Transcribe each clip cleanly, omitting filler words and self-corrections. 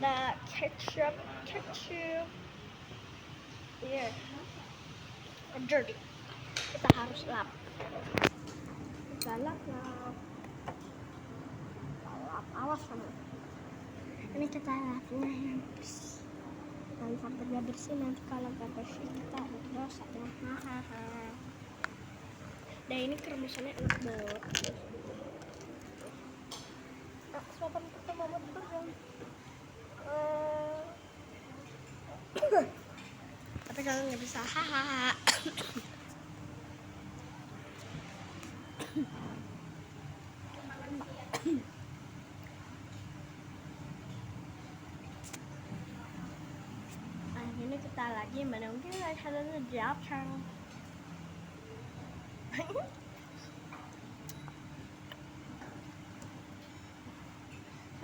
ada ketchup. Iya, jadi kita harus lap. Lap. Awas kamu. Ini kita lapnya yang bersih. Jangan sampai dia bersih, nanti kalau gak bersih kita ada dosa ya. Dan ini keremusannya enak banget. Suapan pertama buat dong. Tapi kalau nggak bisa, hahaha. Ini kita lagi menunggu hasilnya datang.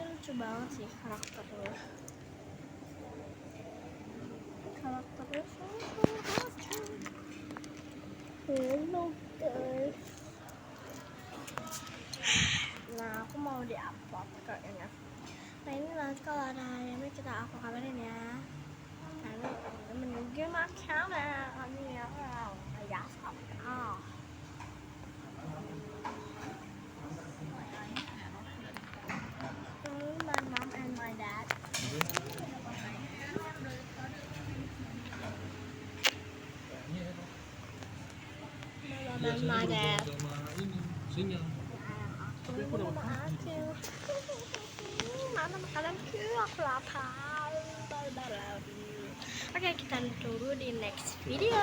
Lucu banget sih karakternya. Hello guys. Nah, aku mau di-upload kayaknya. Nah, ini nanti kalau ada ayamnya aku kabarin ya. Karena menunggu makanan kami ya. Ya, my mom and my dad. My dad. Mana makananku, aku lapar. Oke, kita tunggu di next video.